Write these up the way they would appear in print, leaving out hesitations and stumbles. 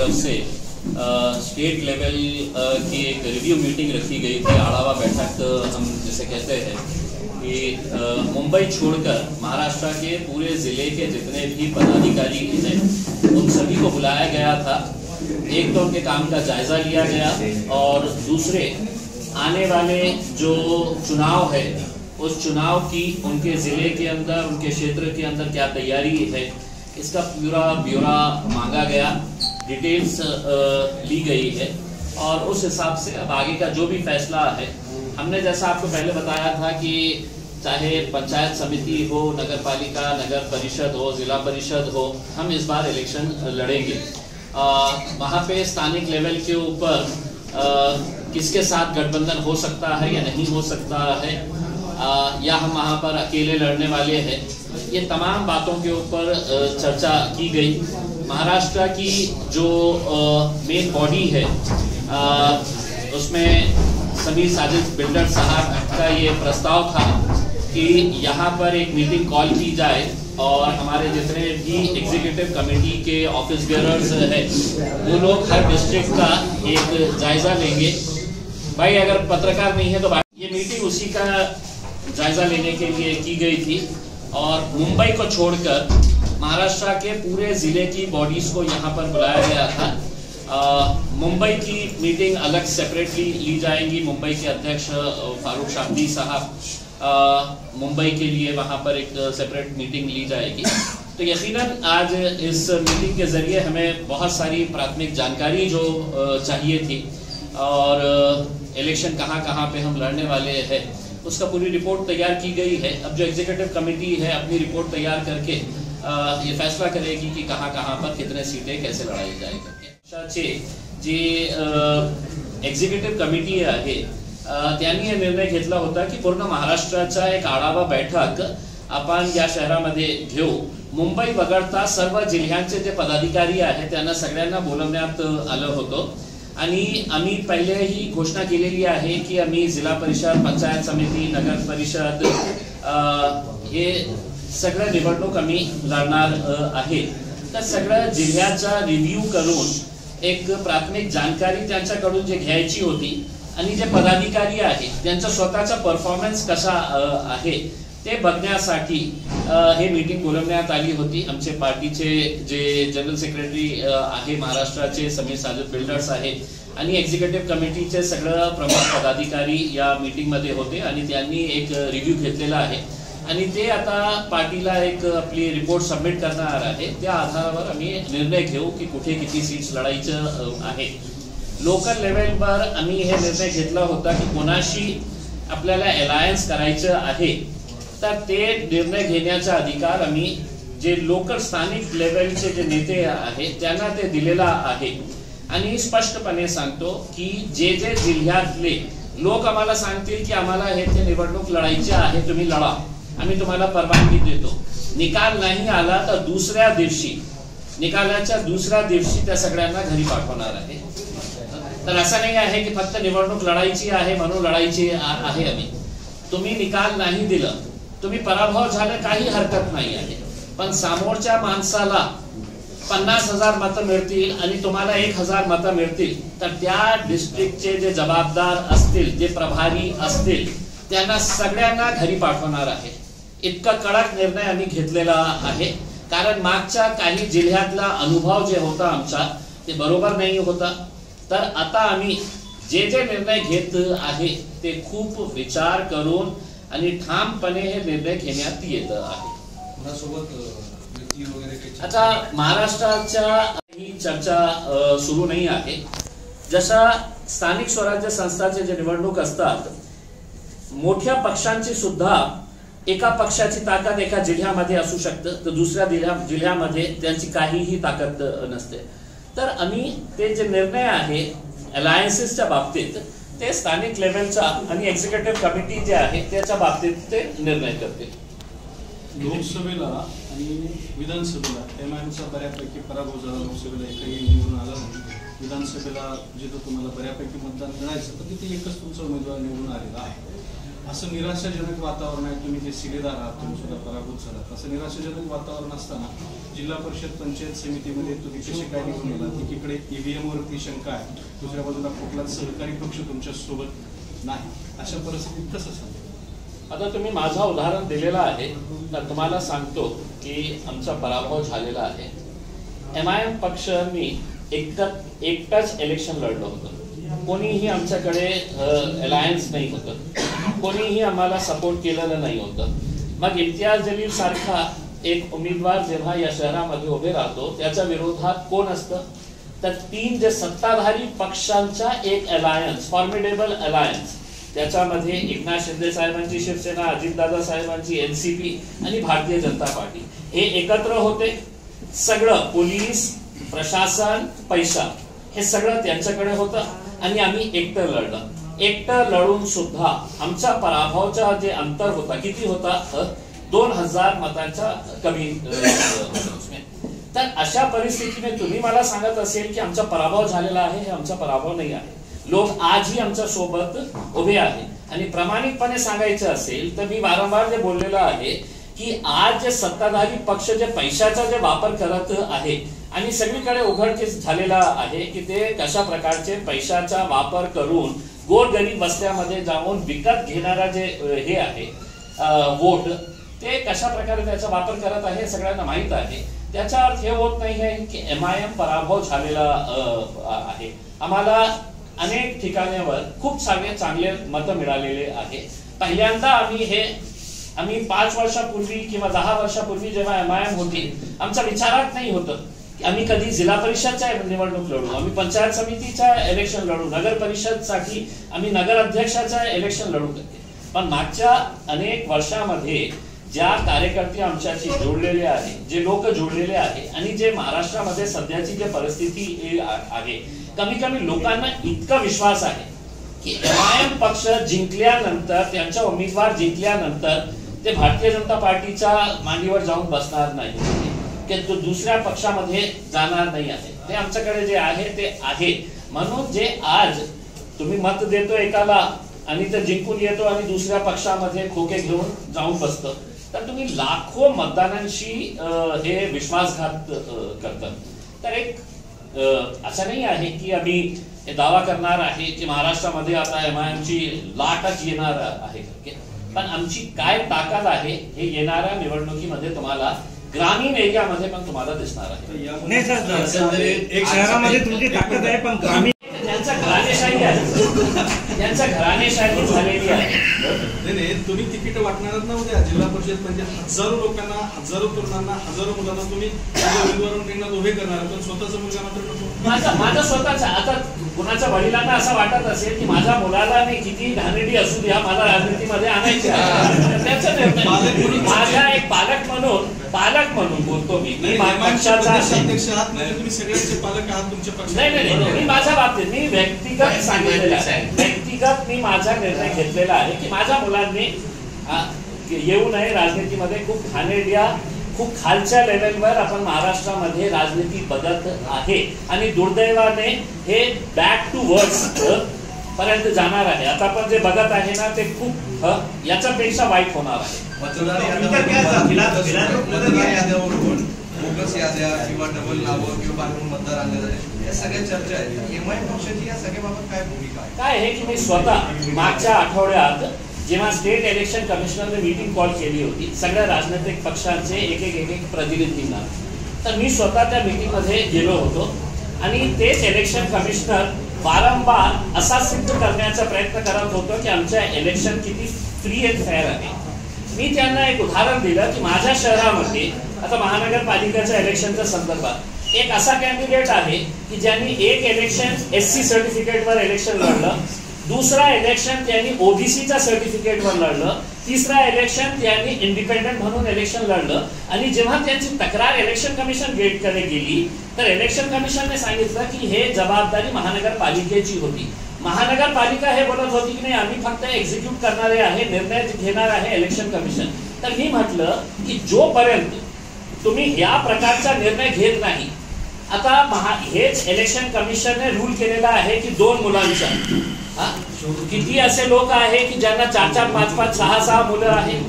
तरफ से state level की एक रिव्यू मीटिंग रखी गई थी। आड़ावा बैठक हम जिसे कहते हैं कि मुंबई छोड़कर महाराष्ट्र के पूरे ज़िले के जितने भी पदाधिकारी हैं उन सभी को बुलाया गया था। एक तो उनके काम का जायज़ा लिया गया और दूसरे आने वाले जो चुनाव है उस चुनाव की उनके ज़िले के अंदर उनके क्षेत्र के अंदर क्या तैयारी है इसका पूरा ब्यौरा मांगा गया, डिटेल्स ली गई है और उस हिसाब से अब आगे का जो भी फैसला है, हमने जैसा आपको पहले बताया था कि चाहे पंचायत समिति हो, नगर पालिका, नगर परिषद हो, जिला परिषद हो, हम इस बार इलेक्शन लड़ेंगे। वहाँ पे स्थानिक लेवल के ऊपर किसके साथ गठबंधन हो सकता है या नहीं हो सकता है, या हम वहाँ पर अकेले लड़ने वाले हैं, ये तमाम बातों के ऊपर चर्चा की गई। महाराष्ट्र की जो मेन बॉडी है उसमें समीर साजिद बिल्डर साहब का ये प्रस्ताव था कि यहाँ पर एक मीटिंग कॉल की जाए और हमारे जितने भी एग्जीक्यूटिव कमेटी के ऑफिस बेयरर्स हैं वो लोग हर डिस्ट्रिक्ट का एक जायजा लेंगे। भाई अगर पत्रकार नहीं है तो ये मीटिंग उसी का जायजा लेने के लिए की गई थी और मुंबई को छोड़कर महाराष्ट्र के पूरे जिले की बॉडीज को यहाँ पर बुलाया गया था। मुंबई की मीटिंग अलग सेपरेटली ली जाएंगी। मुंबई के अध्यक्ष फारूक शाब्दी साहब मुंबई के लिए वहाँ पर एक सेपरेट मीटिंग ली जाएगी। तो यकीनन आज इस मीटिंग के जरिए हमें बहुत सारी प्राथमिक जानकारी जो चाहिए थी और इलेक्शन कहाँ पे हम लड़ने वाले हैं उसका पूरी रिपोर्ट तैयार की गई है। अब जो एग्जीक्यूटिव कमेटी है अपनी रिपोर्ट तैयार करके ये फैसला करेगी कि कहाँ पर कितने सीटें कैसे लड़ाई जाएगी। जी एग्जीक्यूटिव कमिटी आहे त्यांनी हे निर्णय घेतला होता की पूर्ण महाराष्ट्राचा एक आढावा बैठक आपण या शहरामध्ये घेऊ। मुंबई वगळता सर्व जिल्ह्यांचे जे पदाधिकारी आहेत त्यांना सगळ्यांना बोलवण्यात आलं होतं आणि आम्ही पहिले ही घोषणा केलेली आहे की आम्ही जिल्हा परिषद, पंचायत समिती, नगर परिषद हे सगळं निवडणूक आम्ही लढणार आहे। तर सगळ्या जिल्ह्याचा रिव्ह्यू करून एक प्राथमिक जानकारी त्यांच्याकडून जे घ्यायची होती आणि जे पदाधिकारी आहेत त्यांचा स्वतःचा परफॉर्मन्स कसा आहे ते बघण्यासाठी हे मीटिंग बोलवण्यात आली होती। आमचे पार्टीचे जे जनरल सेक्रेटरी आहे महाराष्ट्राचे समीर साजिद बिल्डर्स आहे आणि एक्झिक्युटिव्ह कमिटीचे सगळं प्रमुख पदाधिकारी या मीटिंग मध्ये होते आणि त्यांनी एक रिव्ह्यू घेतलेला आहे आणि ते आता पार्टीला एक आपली रिपोर्ट सबमिट करणार आहे। त्या आधारावर आम्ही निर्णय घेऊ की कुठे किती सीट्स लढायचं आहे। लोकल लेवलवर आम्ही हे निर्णय घेतला होता की कोणाशी आपल्याला अलायन्स करायचं आहे तर ते निर्णय घेण्याचा अधिकार आम्ही जे लोकल स्थानिक लेवलचे जे नेते आहेत त्यांना ते दिलेला आहे आणि स्पष्टपणे सांगतो की जे जिल्ह्यातले लोक आम्हाला सांगतील की आम्हाला हे निवडणूक लढायची आहे तुम्ही लढा, आम्ही तुम्हाला परवानगी देतो। निकाल नाही आला तर दुसऱ्या दिवशी निकालाच्या दुसऱ्या दिवशी त्या सगळ्यांना घरी पाठवणार आहे। तर असं नाही आहे की फक्त निवडणूक लढायची आहे म्हणून लढायची आहे आम्ही। तुम्ही निकाल नाही दिला, तुम्ही पराभव झाले काही हरकत नाही आहे, पण समोरच्या माणसाला 50,000 मतं मिळतील आणि तुम्हाला 1,000 मतं मिळतील तर त्या डिस्ट्रिक्टचे जे जबाबदार असतील, जे प्रभारी असतील त्यांना सगळ्यांना घरी पाठवणार आहे। इतका कडक निर्णय आम्ही घेतलेला आहे कारण मागच्या काही जिल्ह्यातला अनुभव जे होता आमचा ते बरोबर नाही होता। तर आता आम्ही जे निर्णय घेत आहे ते खूप विचार करून आणि ठामपणे हे निर्णय घेण्यात येत आहे। आता महाराष्ट्राच्या ही चर्चा सुरू नाही आहे। जसा स्थानिक स्वराज्य संस्थांचे जे निवडणूक असतात मोठ्या पक्षांची सुद्धा एका पक्षाची ताकद एका जिल्ह्यामध्ये असू शकते तर दुसऱ्या जिल्ह्यामध्ये त्यांची काहीही ताकद नसते। तर आम्ही ते जे निर्णय आहे अलायन्सेसच्या बाबतीत ते स्थानिक लेवलचा आणि एक्झिक्युटिव्ह कमिटी जे आहे त्याच्या बाबतीत ते निर्णय करते। लोकसभेला आणि विधानसभेला एमआयएमचा बऱ्यापैकी पराभव झाला। लोकसभेला एकही निवडून आला नाही, विधानसभेला जिथं तुम्हाला बऱ्यापैकी मतदान मिळायचं तर तिथे एकच तुमचा उमेदवार निवडून आलेला आहे। असं निराशाजनक वातावरण आहे, तुम्ही जे शिलेदार आहात, तुम्ही सुद्धा पराभूत झालात, असं निराशाजनक वातावरण असताना जिल्हा परिषद पंचायत समितीमध्ये तुम्ही कसे काय निघून गेलात? एकीकडे EVM वरती शंका आहे, दुसऱ्या बाजूला कुठलाच सहकारी पक्ष तुमच्या सोबत नाही, अशा परिस्थितीत कसं सांगतो? आता तुम्ही माझा उदाहरण दिलेलं आहे, तर तुम्हाला सांगतो की आमचा पराभव झालेला आहे. MIM पक्षांनी एकटाच इलेक्शन लढलं होतं. कोणीही आमच्याकडे अलायन्स नाही होतं, कोणीही आम्हाला सपोर्ट केलेलं नाही होतं. मग इम्तियाज जलील सारखा एक उमेदवार जेव्हा या शहरामध्ये उभे राहतो, त्याच्या विरोधात कोण असतं? तर 3 जे सत्ताधारी पक्षांचा एक अलायन्स, फॉर्मिडेबल अलायन्स, त्याच्यामध्ये एकनाथ शिंदे साहेबांची शिवसेना, अजितदादा साहेबांची NCP आणि भारतीय जनता पार्टी हे एकत्र होते. सगळं पोलीस प्रशासन, पैसा हे सगळं त्यांच्याकडे होतं आणि आम्ही एकटं लढलं. एकटं लढून सुद्धा आमचा पराभवाचा जे अंतर होता, किती होता? 2000 मतांचा कमी. तर अशा परिस्थितीने तुम्ही मला सांगत असेल की आमचा पराभव झालेला आहे, हे आमचा पराभव नाही आहे. लोक आजही आमच्या सोबत उभे आहे. आणि प्रामाणिकपणे सांगायचं असेल तर मी वारंवार जे बोललेलो आहे की आज जे सत्ताधारी पक्ष जे पैशाचा जे वापर करत आहे आणि सगळीकडे उघडकीस झालेला आहे की ते कशा प्रकारचे पैशाचा वापर करून गोरगरीब वस्त्यामध्ये जाऊन विकत घेणारा जे हे आहे वोट, ते कशा प्रकारे त्याचा वापर करत आहे सगळ्यांना माहित आहे. त्याचा अर्थ हे होत नाही आहे की MIM पराभव झालेला आहे. आम्हाला अनेक ठिकाणावर खूप सारे चांगले मतं मिळालेले आहे. पहिल्यांदा आम्ही 5 वर्षापूर्वी किंवा 10 वर्षापूर्वी जेव्हा MIM होती, आमच्या विचारात नाही होतं की आम्ही कधी जिल्हा परिषदच्या निवडणूक लढू, आम्ही पंचायत समितीच्या इलेक्शन लढू, नगर परिषदसाठी आम्ही नगर अध्यक्षाच्या इलेक्शन लढू. पण मागच्या अनेक वर्षामध्ये ज्या कार्यकर्ते आमच्याशी जोडलेले आहे, जे लोक जोडलेले आहे आणि जे महाराष्ट्रामध्ये सध्याची जे परिस्थिती आहे, कमी लोकांना इतका विश्वास आहे की MIM पक्ष जिंकल्यानंतर, त्यांचा उमेदवार जिंकल्यानंतर ते भारतीय जनता पार्टीच्या मांडीवर जाऊन बसणार नाही, की तो दुसऱ्या पक्षामध्ये जाणार नाही आहे. ते आमच्याकडे जे आहे ते आहे. म्हणून जे आज तुम्ही मत देतो एकाला आणि ते जिंकून येतो आणि दुसऱ्या पक्षामध्ये खोके घेऊन जाऊन बसतो, तर तुम्ही लाखो मतदारांशी हे विश्वासघात करतात. तर एक असं नाही आहे की आम्ही हे दावा करणार आहे की महाराष्ट्रामध्ये आता MIM ची लाटच येणार आहे, पण आमची काय ताकद आहे हे येणाऱ्या निवडणुकीमध्ये तुम्हाला ग्रामीण एरियामध्ये पण तुम्हाला दिसणार आहे. नाही सर, एक शहरामध्ये तुमची ताकद आहे, पण ग्रामीण त्यांचा घराणेशाही आहे, त्यांचा घराणेशाही झालेली आहे. नाही, तुम्ही तिकीट वाटणार ना उद्या जिल्हा परिषद पंचायत, हजारो लोकांना, हजारो तरुणांना, हजारो मुलांना तुम्ही उमेदवार रिंगणात उभे करणार, पण स्वतःचा मुलगा मात्र नको. माझा स्वतःचा, आता कुणाच्या वडिलांना असं वाटत असेल की माझ्या मुलाला मी किती घाणेरडी असू द्या, मला राजनीतीमध्ये आणायचे आहे, त्याचा निर्णय. माझा एक पालक म्हणून बोलतो मी. पक्षाचा अध्यक्ष आहात, तुम्ही सगळ्यांचे पालक आहात तुमच्या पक्षात. नाही, मी माझ्या बाबतीत मी व्यक्तिगत सांगितलेलं आहे, व्यक्तिगत मी माझा निर्णय घेतलेला आहे की माझ्या मुलांनी येऊ नये राजनीतीमध्ये. खूप घाणेरड्या, खूप खालच्या लेवलवर आपण महाराष्ट्रामध्ये राजनीती बदलत आहे आणि दुर्दैवाने हे बॅक टू वर्ड्स पर्यंत जाणार आहे. आता आपण जे बघत आहे ना ते खूप याच्यापेक्षा वाईट होणार आहे. बोगस याद्या किंवा डबल नावं किंवा बांधून मतदार आणले जाते, या सगळ्या चर्चा आहेत. MIM पक्षाची या सगळ्याबाबत काय भूमिका आहे? काय आहे की मी स्वतः मागच्या आठवड्यात जेव्हा स्टेट इलेक्शन कमिशनरने मीटिंग कॉल केली होती सगळ्या राजनैतिक पक्षांचे एक प्रतिनिधींना, तर मी स्वतः त्या मीटिंगमध्ये गेलो होतो आणि तेच इलेक्शन कमिशनर वारंवार असा सिद्ध करण्याचा प्रयत्न करत होतो की आमच्या इलेक्शन किती फ्री अँड फेअर आहे. मी त्यांना एक उदाहरण दिलं की माझ्या शहरामध्ये आता महानगरपालिकेच्या इलेक्शनच्या संदर्भात एक असा कॅन्डिडेट आहे की ज्यांनी एक इलेक्शन SC सर्टिफिकेटवर इलेक्शन लढलं, दुसरा इलेक्शन त्यांनी OBCच्या सर्टिफिकेटवर लढलं, तिसरा इलेक्शन त्यांनी इंडिपेंडंट म्हणून इलेक्शन लढलं. आणि जेव्हा त्यांची तक्रार इलेक्शन कमिशन गेटकडे गेली तर इलेक्शन कमिशनने सांगितलं की हे जबाबदारी महानगरपालिकेची होती. महानगरपालिका हे बोलत होती की नाही आम्ही फक्त एक्झिक्यूट करणारे आहे, निर्णय घेणार आहे इलेक्शन कमिशन. तर मी म्हटलं की जोपर्यंत तुम्ही या प्रकारचा निर्णय घेत नाही, आता हेच इलेक्शन कमिशनने रूल केलेला आहे की 2 मुलांचा किती असे लोक आहे की ज्यांना 4-4, 5-5, 6-6 मुलं आहेत,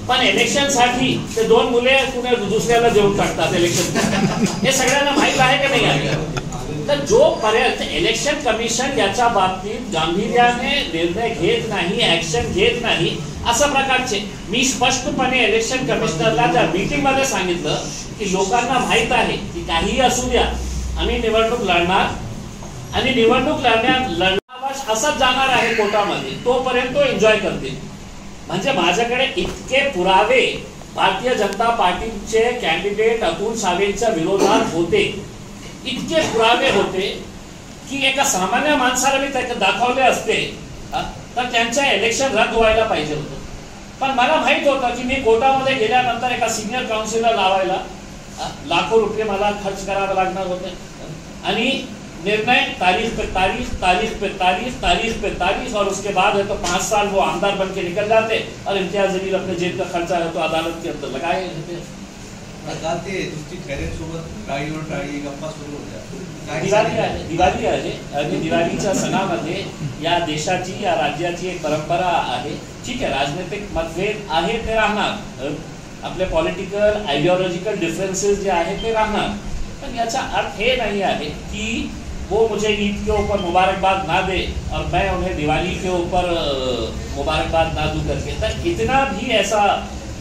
पण इलेक्शन साठी ते 2 मुले कुणा दुसऱ्याला देऊन टाकतात इलेक्शन. हे सगळ्यांना माहित आहे का नाही आहे? तर जोपर्यंत इलेक्शन कमिशन याच्या बाबतीत गांभीर्याने निर्णय घेत नाही, ऍक्शन घेत नाही, अशा प्रकारचे मी स्पष्टपणे इलेक्शन कमिशनरला त्या मीटिंग मध्ये सांगितलं की लोकांना माहित आहे की काहीही असू द्या, आम्ही निवडणूक लढणार आणि निवडणूक लढणार असंच जाणार आहे कोर्टामध्ये, तोपर्यंत तो एन्जॉय करतील. म्हणजे माझ्याकडे इतके पुरावे भारतीय जनता पार्टीचे कॅन्डिडेट अतुल सावेंच्या विरोधात होते, इतके पुरावे होते की एका सामान्य माणसाला मी त्याला दाखवले असते तर त्यांचं इलेक्शन रद्द व्हायला पाहिजे होतं. पण मला माहित होतं की मी कोर्टामध्ये गेल्यानंतर एका सिनियर काउन्सिलर लावायला लाखो रुपये मला खर्च करावे लागणार होते आणि निर्णय तारीख पे तारीख, तारीख पे तारीख, तारीख पे तारीख, और उसके बाद है तो 5 साल वो आमदार बन के निकल जाते और इम्तियाज जलील अपने जेब का खर्चा है तो अदालत के अंदर लगाए रहते. दिवाळी आहे आणि दिवाळीच्या सणामध्ये या देशाची या राज्याची एक परंपरा आहे. ठीक आहे, राजनीतिक मतभेद आहे ते राहणार, आपले पॉलिटिकल आयडियोलॉजिकल डिफरेंसेस जे आहेत ते राहणार, पण याचा अर्थ हे नाही आहे की वो मुझे ईद के ऊपर मुबारकबाद ना दे और मैं उन्हें दिवाली के ऊपर मुबारकबाद ना दूं करके. तर इतना भी ऐसा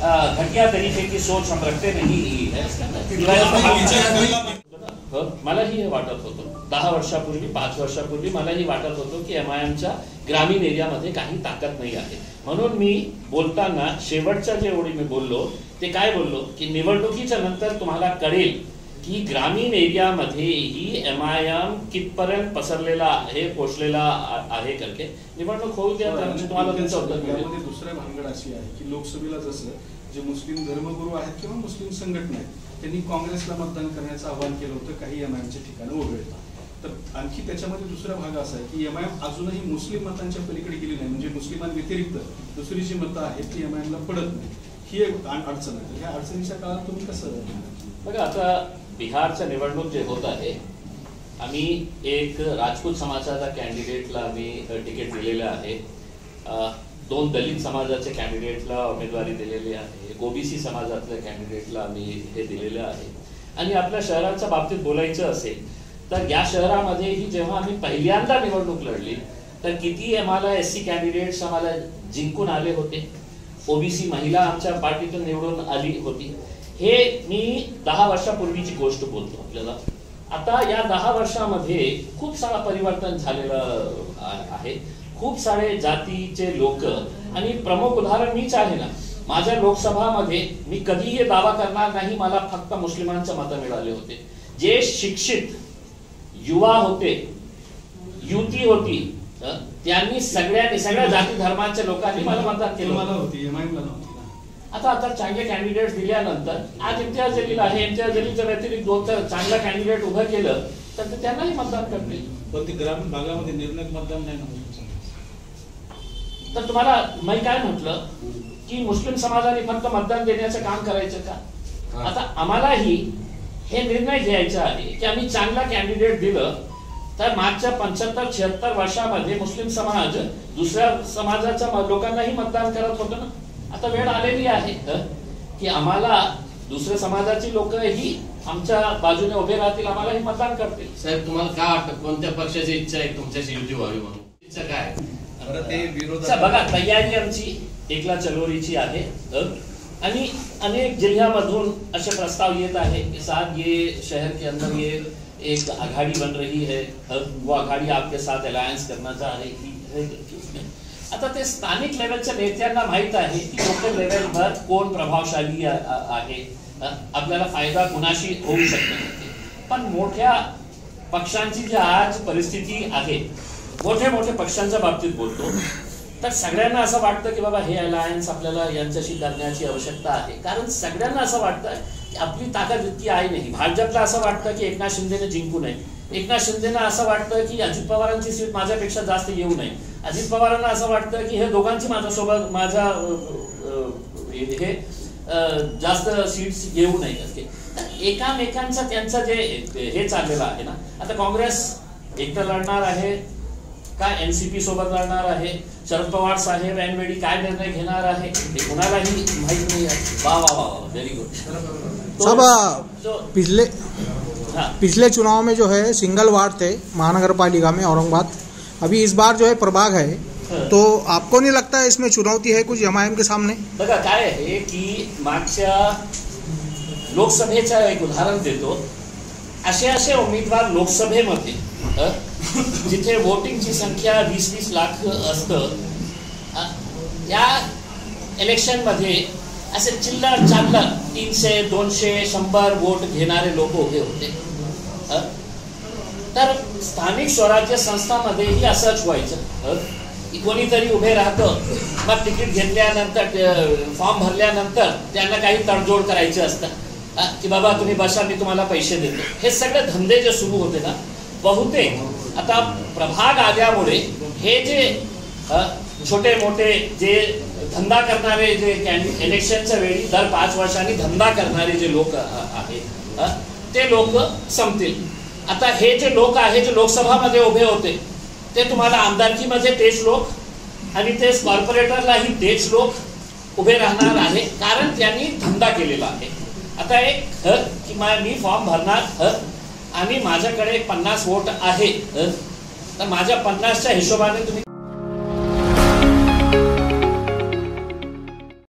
घटिया तरीके की सोच हम रखते नहीं है. मलाही हे वाटत होतं 10 वर्षापूर्वी, 5 वर्षापूर्वी मलाही वाटत होतं की MIMच्या ग्रामीण एरियामध्ये काही ताकद नाही आहे. म्हणून मी बोलताना शेवटच्या जे ओळी मी बोललो ते काय बोललो की निवडणुकीच्या नंतर तुम्हाला कळेल की ग्रामीण एरियामध्येही MIM कितपर्यंत पसरलेला आहे, पोचलेला आहे करके. निवडणूक होऊ द्या म्हणजे तुम्हाला त्यांचं उत्तर मिळेल. दुसऱ्या भानगड अशी आहे की लोकसभेला जसं जे मुस्लिम धर्मगुरू आहेत किंवा मुस्लिम संघटना आहेत त्यांनी काँग्रेसला मतदान करण्याचं आवाहन केलं होतं काही MIMचे ठिकाणं वगळता. तर आणखी त्याच्यामध्ये दुसरा भाग असा आहे की MIM अजूनही मुस्लिम मतांच्या पलीकडे गेली नाही, म्हणजे मुस्लिमांव्यतिरिक्त दुसरी जी मतं आहेत ती MIMला पडत नाही. ही एक अडचण आहे. ह्या अडचणीच्या काळात तुम्ही कसं बघा, आता बिहारचं निवडणूक जे होत आहे, आम्ही एक राजपूत समाजाच्या कॅन्डिडेटला आम्ही तिकीट दिलेलं आहे, 2 दलित समाजाच्या कॅन्डिडेटला उमेदवारी दिलेली आहे, एक OBC समाजातल्या कॅन्डिडेटला आम्ही हे दिलेलं आहे. आणि आपल्या शहराच्या बाबतीत बोलायचं असेल तर या शहरामध्येही जेव्हा आम्ही पहिल्यांदा निवडणूक लढली तर किती आम्हाला SC कॅन्डिडेट्स आम्हाला जिंकून आले होते, OBC महिला आमच्या पार्टीतून निवडून आली होती. हे मी 10 वर्षापूर्वीची गोष्ट बोलतो आपल्याला. आता या 10 वर्षामध्ये खूप सारा परिवर्तन झालेलं आहे. खूप सारे जातीचे लोक आणि प्रमुख उदाहरण मीच आहे ना. माझ्या लोकसभामध्ये मी कधीही हे दावा करणार नाही मला फक्त मुस्लिमांचे मतं मिळाले होते. जे शिक्षित युवा होते, युती होती, त्यांनी सगळ्या जाती धर्माच्या लोकांनी मला मतदान केलं. आता चांगले कॅन्डिडेट दिल्यानंतर आज इम्तियाज जलील आहे, इम्तियाज जलीलच्या व्यतिरिक्त 2 चांगला कॅन्डिडेट उभं केलं तर त्यांनाही मतदान करतील. पण ते ग्रामीण भागामध्ये निर्णायक मतदान नाही ना. तर तुम्हाला मी काय म्हटलं की मुस्लिम समाजाने फक्त मतदान देण्याचं काम करायचं का? आता आम्हालाही हे निर्णय घ्यायचा आहे की आम्ही चांगला कॅन्डिडेट दिलं तर मागच्या 75-76 वर्षामध्ये मुस्लिम समाज दुसऱ्या समाजाच्या लोकांनाही मतदान करत होतं ना. आता वेळ आलेली आहे की आम्हाला दुसऱ्या समाजाची लोकही आमच्या बाजूने उभे राहतील, आम्हालाही मतदान करतील. साहेब, तुम्हाला काय वाटतं कोणत्या पक्षाची इच्छा आहे तुमच्याशी युती व्हावी म्हणून? इच्छा काय? बघा, तयारी आमची एकला चलोरीची आहे आणि अनेक जिल्ह्यामधून असे प्रस्ताव येत आहे कि साहब ये शहर के अंदर ये एक आघाड़ी बन रही है, वो आघाड़ी आपके साथ अलायंस करना चाह रही है. आता ते स्थानिक लेवलच्या नेत्यांना माहित आहे की लोकल लेवलवर कोण प्रभावशाली आहे, आपल्याला फायदा कुणाशी होऊ शकतो. पण मोठ्या पक्षांची जी आज परिस्थिती आहे, मोठे पक्षांच्या बाबतीत बोलतो तर सगळ्यांना असं वाटतं की बाबा हे अलायन्स आपल्याला यांच्याशी करण्याची आवश्यकता आहे. कारण सगळ्यांना असं वाटतं की आपली ताकद इतकी आहे नाही. भाजपला असं वाटतं की एकनाथ शिंदेने जिंकू नये, एकनाथ शिंदेना असं वाटतं की अजित पवारांची सीट माझ्यापेक्षा जास्त येऊ नये, अजित पवारांना असं वाटतं की हे दोघांची माझ्या हे जास्त सीट्स येऊ नये. एकामेकांचा त्यांचं जे हे चाललेलं आहे ना. आता काँग्रेस एकटं लढणार आहे का एनसीपी सोबत लढणार आहे, शरद पवार साहेब ऐनवेळी काय निर्णय घेणार आहे हे कोणालाही माहित नाही आहे. वा वा वा, व्हेरी गुड. सब पिछले चुनाव में जो है सिंगल वार्ड थे महानगर पालिका में औरंगाबाद, अभी इस बार जो है प्रभाग है, तो आपको नहीं लगता है इसमें चुनौती है कुछ एमआयएम के सामने? बघा काय आहे की मागच्या लोकसभेचं एक उदाहरण देतो. असे उमेदवार लोकसभेमध्ये जिथे वोटिंगची संख्या 20-20 लाख असतं, या इलेक्शनमध्ये असे चिल्लर चाललर 300, 200, 100 वोट घेणारे लोक उभे होते. तर स्थानिक स्वराज्य संस्थांमध्येही असंच व्हायचं. कोणीतरी उभे राहतं, मग तिकीट घेतल्यानंतर फॉर्म भरल्यानंतर त्यांना काही तडजोड करायचे असतं की बाबा तुम्ही बसा, मी तुम्हाला पैसे देतो. हे सगळे धंदे जे सुरू होते ना, बहुतेक आता प्रभाग आल्यामुळे हे जे छोटे मोठे जे धंदा करणारे, जे इलेक्शनच्या वेळी दर 5 वर्षांनी धंदा करणारे जे लोक आहेत ते लोक संपतील. आता हे जे लोक आहेत जे लोकसभामध्ये उभे होते ते तुम्हाला आमदारकीमध्ये तेच लोक आणि तेच कॉर्पोरेटरलाही तेच लोक उभे राहणार आहे, कारण त्यांनी धंदा केलेला आहे. आता एक की मी फॉर्म भरणार आणि माझ्याकडे 50 वोट आहे, तर माझ्या 50च्या हिशोबाने तुम्ही